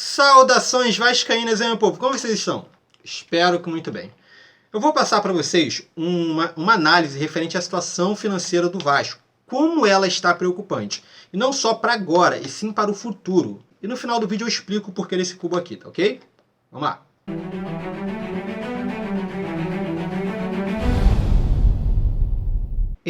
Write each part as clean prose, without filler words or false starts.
Saudações vascaínas, hein, meu povo? Como vocês estão? Espero que muito bem. Eu vou passar para vocês uma análise referente à situação financeira do Vasco. Como ela está preocupante. E não só para agora, e sim para o futuro. E no final do vídeo eu explico o porquê desse cubo aqui, tá ok? Vamos lá.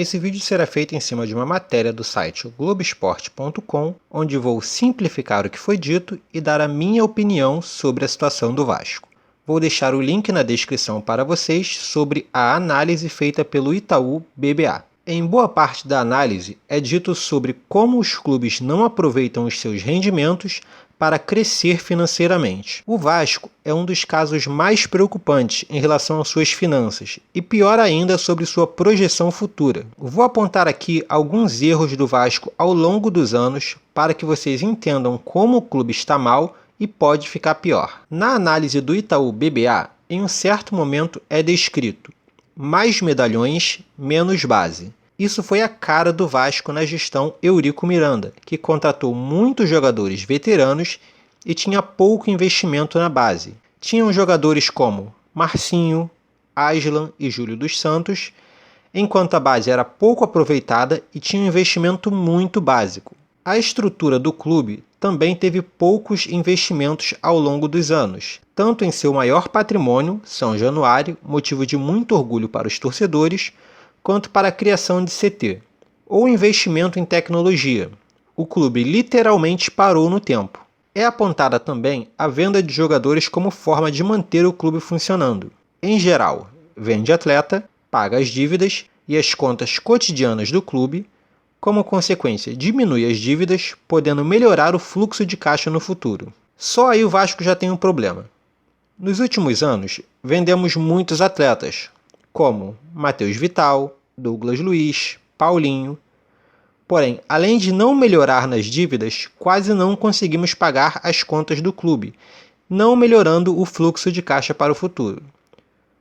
Esse vídeo será feito em cima de uma matéria do site Globoesporte.com, onde vou simplificar o que foi dito e dar a minha opinião sobre a situação do Vasco. Vou deixar o link na descrição para vocês sobre a análise feita pelo Itaú BBA. Em boa parte da análise é dito sobre como os clubes não aproveitam os seus rendimentos para crescer financeiramente. O Vasco é um dos casos mais preocupantes em relação às suas finanças e pior ainda sobre sua projeção futura. Vou apontar aqui alguns erros do Vasco ao longo dos anos para que vocês entendam como o clube está mal e pode ficar pior. Na análise do Itaú BBA, em um certo momento é descrito mais medalhões, menos base. Isso foi a cara do Vasco na gestão Eurico Miranda, que contratou muitos jogadores veteranos e tinha pouco investimento na base. Tinham jogadores como Marcinho, Aslan e Júlio dos Santos, enquanto a base era pouco aproveitada e tinha um investimento muito básico. A estrutura do clube também teve poucos investimentos ao longo dos anos, tanto em seu maior patrimônio, São Januário, motivo de muito orgulho para os torcedores, quanto para a criação de CT, ou investimento em tecnologia. O clube literalmente parou no tempo. É apontada também a venda de jogadores como forma de manter o clube funcionando. Em geral, vende atleta, paga as dívidas e as contas cotidianas do clube, como consequência diminui as dívidas, podendo melhorar o fluxo de caixa no futuro. Só aí o Vasco já tem um problema. Nos últimos anos, vendemos muitos atletas, como Matheus Vital, Douglas Luiz, Paulinho. Porém, além de não melhorar nas dívidas, quase não conseguimos pagar as contas do clube, não melhorando o fluxo de caixa para o futuro.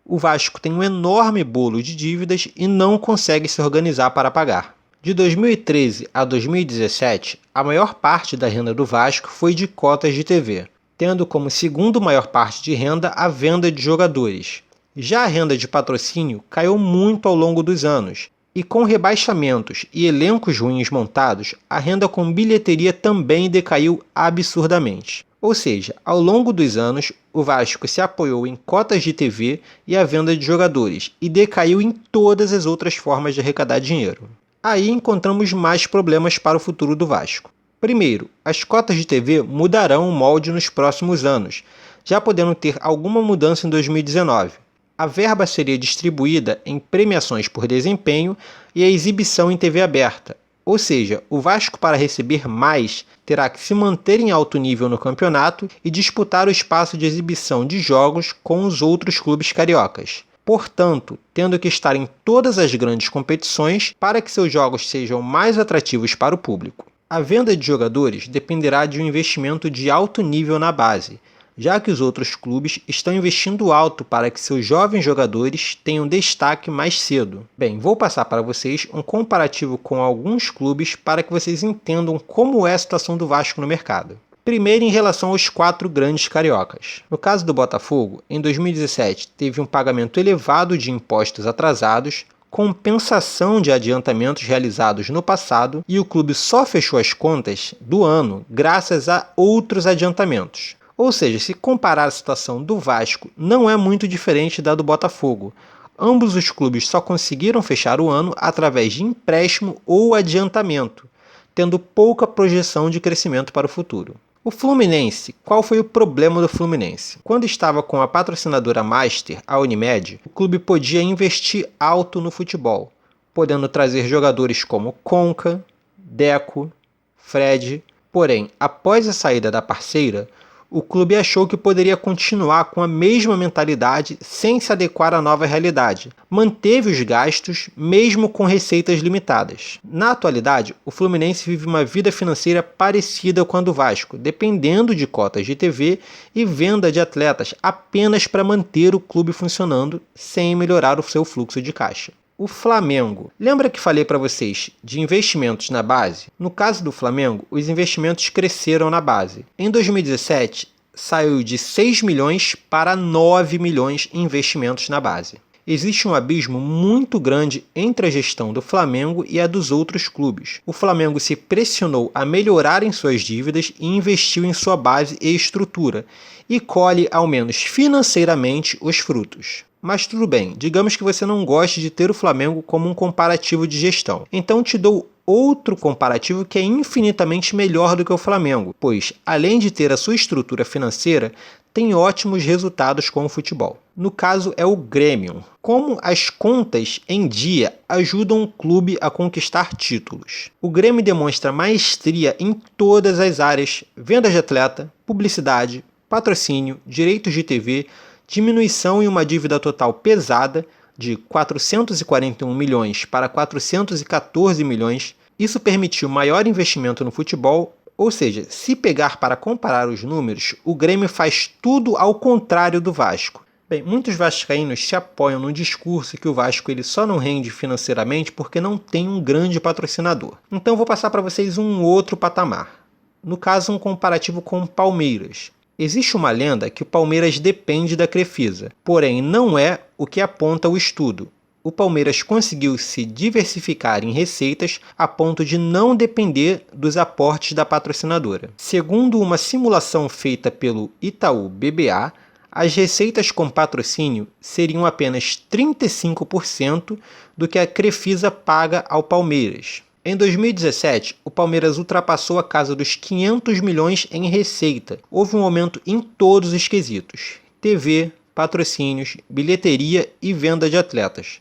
O Vasco tem um enorme bolo de dívidas e não consegue se organizar para pagar. De 2013 a 2017, a maior parte da renda do Vasco foi de cotas de TV, tendo como segundo maior parte de renda a venda de jogadores. Já a renda de patrocínio caiu muito ao longo dos anos, e com rebaixamentos e elencos ruins montados, a renda com bilheteria também decaiu absurdamente. Ou seja, ao longo dos anos, o Vasco se apoiou em cotas de TV e a venda de jogadores, e decaiu em todas as outras formas de arrecadar dinheiro. Aí encontramos mais problemas para o futuro do Vasco. Primeiro, as cotas de TV mudarão o molde nos próximos anos, já podendo ter alguma mudança em 2019. A verba seria distribuída em premiações por desempenho e a exibição em TV aberta. Ou seja, o Vasco, para receber mais, terá que se manter em alto nível no campeonato e disputar o espaço de exibição de jogos com os outros clubes cariocas. Portanto, tendo que estar em todas as grandes competições para que seus jogos sejam mais atrativos para o público. A venda de jogadores dependerá de um investimento de alto nível na base, já que os outros clubes estão investindo alto para que seus jovens jogadores tenham destaque mais cedo. Bem, vou passar para vocês um comparativo com alguns clubes para que vocês entendam como é a situação do Vasco no mercado. Primeiro, em relação aos 4 grandes cariocas. No caso do Botafogo, em 2017 teve um pagamento elevado de impostos atrasados, compensação de adiantamentos realizados no passado, e o clube só fechou as contas do ano graças a outros adiantamentos. Ou seja, se comparar a situação do Vasco, não é muito diferente da do Botafogo. Ambos os clubes só conseguiram fechar o ano através de empréstimo ou adiantamento, tendo pouca projeção de crescimento para o futuro. O Fluminense, qual foi o problema do Fluminense? Quando estava com a patrocinadora Master, a Unimed, o clube podia investir alto no futebol, podendo trazer jogadores como Conca, Deco, Fred. Porém, após a saída da parceira, o clube achou que poderia continuar com a mesma mentalidade sem se adequar à nova realidade. Manteve os gastos, mesmo com receitas limitadas. Na atualidade, o Fluminense vive uma vida financeira parecida com a do Vasco, dependendo de cotas de TV e venda de atletas apenas para manter o clube funcionando, sem melhorar o seu fluxo de caixa. O Flamengo. Lembra que falei para vocês de investimentos na base? No caso do Flamengo, os investimentos cresceram na base. Em 2017, saiu de 6 milhões para 9 milhões em investimentos na base. Existe um abismo muito grande entre a gestão do Flamengo e a dos outros clubes. O Flamengo se pressionou a melhorar em suas dívidas e investiu em sua base e estrutura, e colhe, ao menos financeiramente, os frutos. Mas tudo bem, digamos que você não goste de ter o Flamengo como um comparativo de gestão. Então te dou outro comparativo que é infinitamente melhor do que o Flamengo, pois, além de ter a sua estrutura financeira, tem ótimos resultados com o futebol. No caso é o Grêmio. Como as contas em dia ajudam o clube a conquistar títulos. O Grêmio demonstra maestria em todas as áreas: venda de atleta, publicidade, patrocínio, direitos de TV, diminuição em uma dívida total pesada de 441 milhões para 414 milhões. Isso permitiu maior investimento no futebol. Ou seja, se pegar para comparar os números, o Grêmio faz tudo ao contrário do Vasco. Bem, muitos vascaínos se apoiam no discurso que o Vasco ele só não rende financeiramente porque não tem um grande patrocinador. Então vou passar para vocês um outro patamar. No caso, um comparativo com o Palmeiras. Existe uma lenda que o Palmeiras depende da Crefisa, porém não é o que aponta o estudo. O Palmeiras conseguiu se diversificar em receitas a ponto de não depender dos aportes da patrocinadora. Segundo uma simulação feita pelo Itaú BBA, as receitas com patrocínio seriam apenas 35% do que a Crefisa paga ao Palmeiras. Em 2017, o Palmeiras ultrapassou a casa dos 500 milhões em receita. Houve um aumento em todos os quesitos: TV, patrocínios, bilheteria e venda de atletas.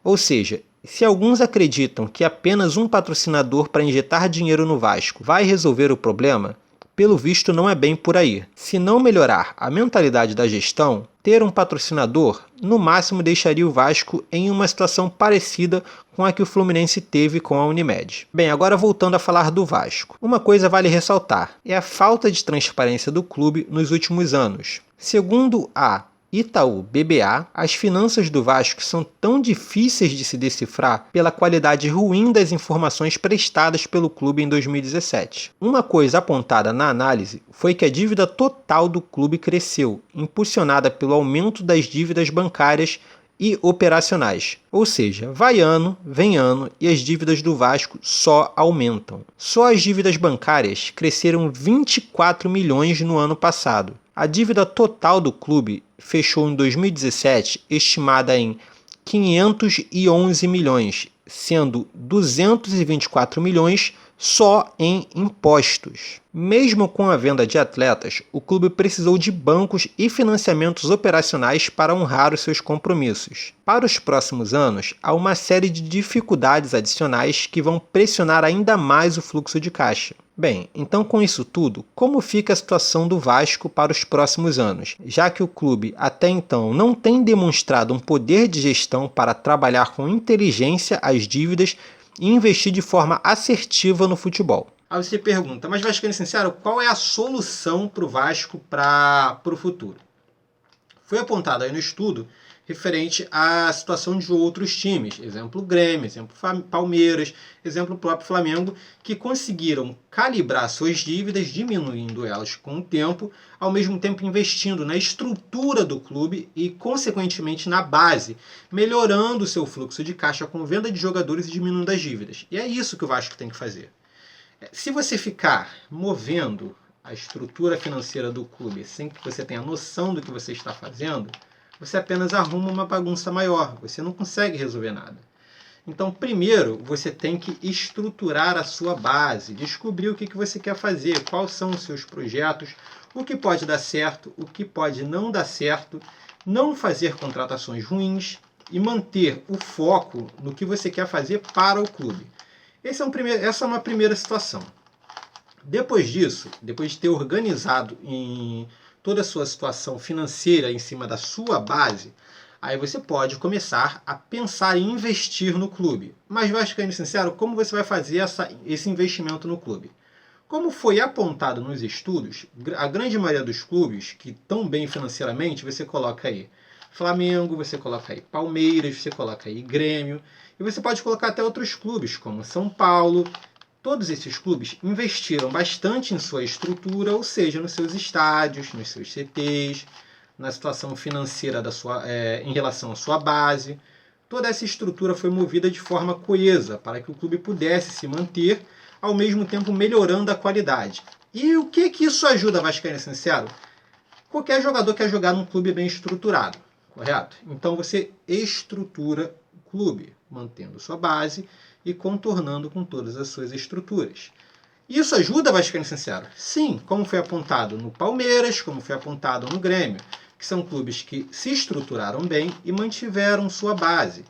Ou seja, se alguns acreditam que apenas um patrocinador para injetar dinheiro no Vasco vai resolver o problema, pelo visto não é bem por aí. Se não melhorar a mentalidade da gestão, ter um patrocinador no máximo deixaria o Vasco em uma situação parecida com a que o Fluminense teve com a Unimed. Bem, agora voltando a falar do Vasco. Uma coisa vale ressaltar, é a falta de transparência do clube nos últimos anos. Segundo a Itaú BBA, as finanças do Vasco são tão difíceis de se decifrar pela qualidade ruim das informações prestadas pelo clube em 2017. Uma coisa apontada na análise foi que a dívida total do clube cresceu, impulsionada pelo aumento das dívidas bancárias e operacionais. Ou seja, vai ano, vem ano e as dívidas do Vasco só aumentam. Só as dívidas bancárias cresceram 24 milhões no ano passado. A dívida total do clube fechou em 2017 estimada em 511 milhões, sendo 224 milhões só em impostos. Mesmo com a venda de atletas, o clube precisou de bancos e financiamentos operacionais para honrar os seus compromissos. Para os próximos anos, há uma série de dificuldades adicionais que vão pressionar ainda mais o fluxo de caixa. Bem, então com isso tudo, como fica a situação do Vasco para os próximos anos, já que o clube até então não tem demonstrado um poder de gestão para trabalhar com inteligência as dívidas e investir de forma assertiva no futebol? Aí você pergunta, mas Vascaíno Sincero, qual é a solução para o Vasco para o futuro? Foi apontado aí no estudo referente à situação de outros times, exemplo Grêmio, exemplo Palmeiras, exemplo próprio Flamengo, que conseguiram calibrar suas dívidas, diminuindo elas com o tempo, ao mesmo tempo investindo na estrutura do clube e, consequentemente, na base, melhorando o seu fluxo de caixa com venda de jogadores e diminuindo as dívidas. E é isso que o Vasco tem que fazer. Se você ficar movendo a estrutura financeira do clube sem que você tenha noção do que você está fazendo, você apenas arruma uma bagunça maior, você não consegue resolver nada. Então, primeiro, você tem que estruturar a sua base, descobrir o que você quer fazer, quais são os seus projetos, o que pode dar certo, o que pode não dar certo, não fazer contratações ruins e manter o foco no que você quer fazer para o clube. Essa é uma primeira situação. Depois disso, depois de ter organizado em toda a sua situação financeira em cima da sua base, aí você pode começar a pensar em investir no clube. Mas, Vascaíno Sincero, como você vai fazer esse investimento no clube? Como foi apontado nos estudos, a grande maioria dos clubes que estão bem financeiramente, você coloca aí Flamengo, você coloca aí Palmeiras, você coloca aí Grêmio, e você pode colocar até outros clubes, como São Paulo, Todos esses clubes investiram bastante em sua estrutura, ou seja, nos seus estádios, nos seus CTs, na situação financeira em relação à sua base. Toda essa estrutura foi movida de forma coesa para que o clube pudesse se manter, ao mesmo tempo melhorando a qualidade. E o que isso ajuda, Vascaíno Sincero? Qualquer jogador quer jogar num clube bem estruturado, correto? Então você estrutura o clube, mantendo sua base e contornando com todas as suas estruturas. Isso ajuda, Vascaíno Sincero? Sim, como foi apontado no Palmeiras, como foi apontado no Grêmio, que são clubes que se estruturaram bem e mantiveram sua base,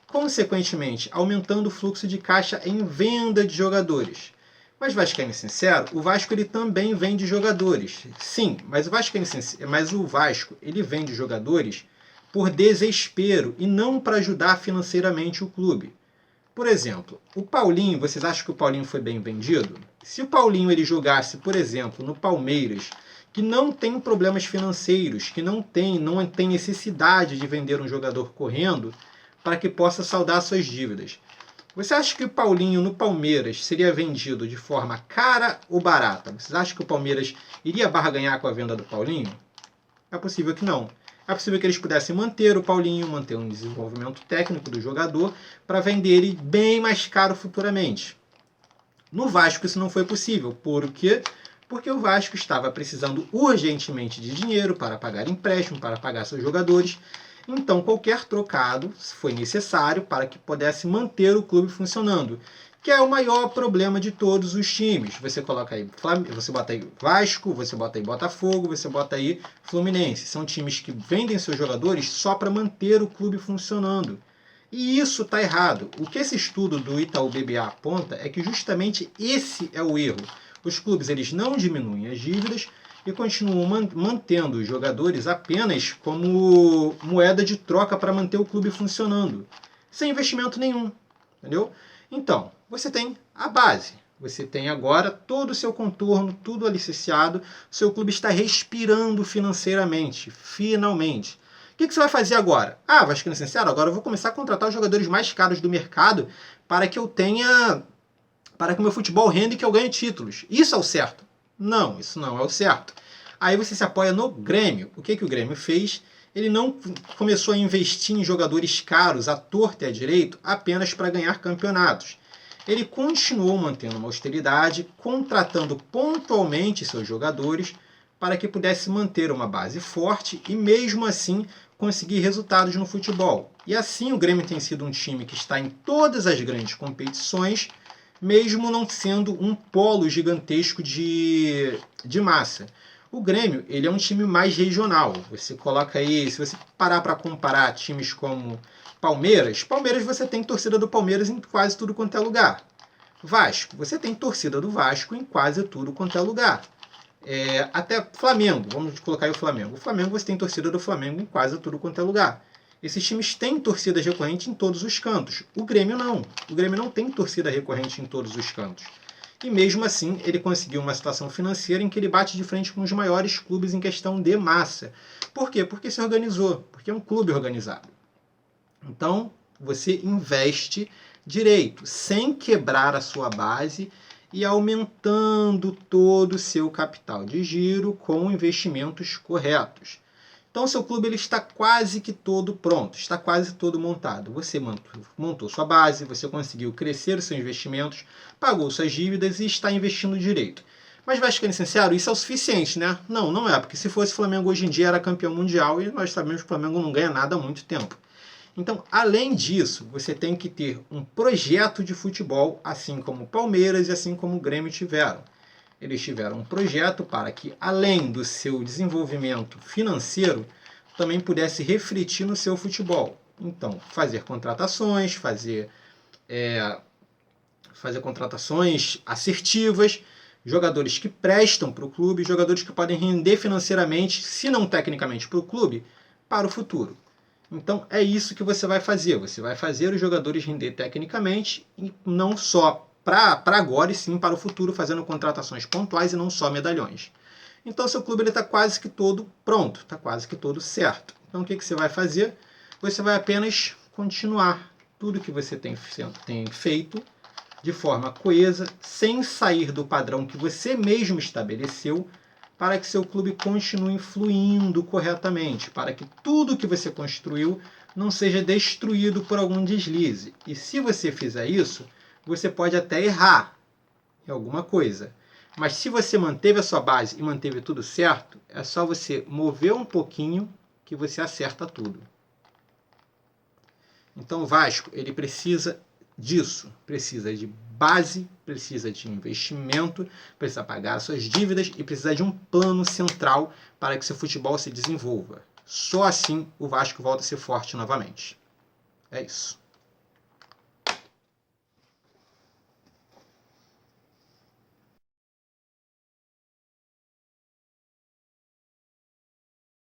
consequentemente aumentando o fluxo de caixa em venda de jogadores. Mas, Vascaíno Sincero, o Vasco ele também vende jogadores. Sim, mas o Vasco ele vende jogadores por desespero e não para ajudar financeiramente o clube. Por exemplo, o Paulinho, vocês acham que o Paulinho foi bem vendido? Se o Paulinho ele jogasse, por exemplo, no Palmeiras, que não tem problemas financeiros, que não tem necessidade de vender um jogador correndo para que possa saldar suas dívidas. Você acha que o Paulinho no Palmeiras seria vendido de forma cara ou barata? Vocês acham que o Palmeiras iria barganhar com a venda do Paulinho? É possível que não. É possível que eles pudessem manter o Paulinho, manter um desenvolvimento técnico do jogador para vender ele bem mais caro futuramente. No Vasco isso não foi possível. Por quê? Porque o Vasco estava precisando urgentemente de dinheiro para pagar empréstimo, para pagar seus jogadores. Então qualquer trocado foi necessário para que pudesse manter o clube funcionando, que é o maior problema de todos os times. Você coloca aí, você bota aí Vasco, você bota aí Botafogo, você bota aí Fluminense. São times que vendem seus jogadores só para manter o clube funcionando. E isso está errado. O que esse estudo do Itaú BBA aponta é que justamente esse é o erro. Os clubes eles não diminuem as dívidas e continuam mantendo os jogadores apenas como moeda de troca para manter o clube funcionando, sem investimento nenhum. Entendeu? Então, você tem a base. Você tem agora todo o seu contorno, tudo alicerçado. O seu clube está respirando financeiramente, finalmente. O que você vai fazer agora? Vascaíno Sincero, agora eu vou começar a contratar os jogadores mais caros do mercado para que o meu futebol renda e que eu ganhe títulos. Isso é o certo? Não, isso não é o certo. Aí você se apoia no Grêmio. O que o Grêmio fez? Ele não começou a investir em jogadores caros à torta e à direito apenas para ganhar campeonatos. Ele continuou mantendo uma austeridade, contratando pontualmente seus jogadores para que pudesse manter uma base forte e mesmo assim conseguir resultados no futebol. E assim o Grêmio tem sido um time que está em todas as grandes competições, mesmo não sendo um polo gigantesco de massa. O Grêmio ele é um time mais regional. Você coloca aí, se você parar para comparar times como Palmeiras você tem torcida do Palmeiras em quase tudo quanto é lugar. Vasco, você tem torcida do Vasco em quase tudo quanto é lugar. Até Flamengo, vamos colocar aí o Flamengo. O Flamengo você tem torcida do Flamengo em quase tudo quanto é lugar. Esses times têm torcida recorrente em todos os cantos. O Grêmio não. O Grêmio não tem torcida recorrente em todos os cantos. E mesmo assim, ele conseguiu uma situação financeira em que ele bate de frente com os maiores clubes em questão de massa. Por quê? Porque se organizou, porque é um clube organizado. Então, você investe direito, sem quebrar a sua base e aumentando todo o seu capital de giro com investimentos corretos. Então, seu clube ele está quase que todo pronto, está quase todo montado. Você montou sua base, você conseguiu crescer os seus investimentos, pagou suas dívidas e está investindo direito. Mas, Vascaíno Sincero, isso é o suficiente, né? Não, não é, porque se fosse o Flamengo hoje em dia era campeão mundial e nós sabemos que o Flamengo não ganha nada há muito tempo. Então, além disso, você tem que ter um projeto de futebol, assim como o Palmeiras e assim como o Grêmio tiveram. Eles tiveram um projeto para que, além do seu desenvolvimento financeiro, também pudesse refletir no seu futebol. Então, fazer contratações, fazer contratações assertivas, jogadores que prestam para o clube, jogadores que podem render financeiramente, se não tecnicamente para o clube, para o futuro. Então é isso que você vai fazer. Você vai fazer os jogadores render tecnicamente, e não só para agora, e sim para o futuro, fazendo contratações pontuais e não só medalhões. Então seu clube está quase que todo pronto, está quase que todo certo. Então o que você vai fazer? Você vai apenas continuar tudo que você tem feito de forma coesa, sem sair do padrão que você mesmo estabeleceu, para que seu clube continue fluindo corretamente, para que tudo que você construiu não seja destruído por algum deslize. E se você fizer isso, você pode até errar em alguma coisa. Mas se você manteve a sua base e manteve tudo certo, é só você mover um pouquinho que você acerta tudo. Então o Vasco, ele precisa disso, precisa de base, precisa de investimento, precisa pagar suas dívidas e precisa de um plano central para que seu futebol se desenvolva. Só assim o Vasco volta a ser forte novamente. É isso.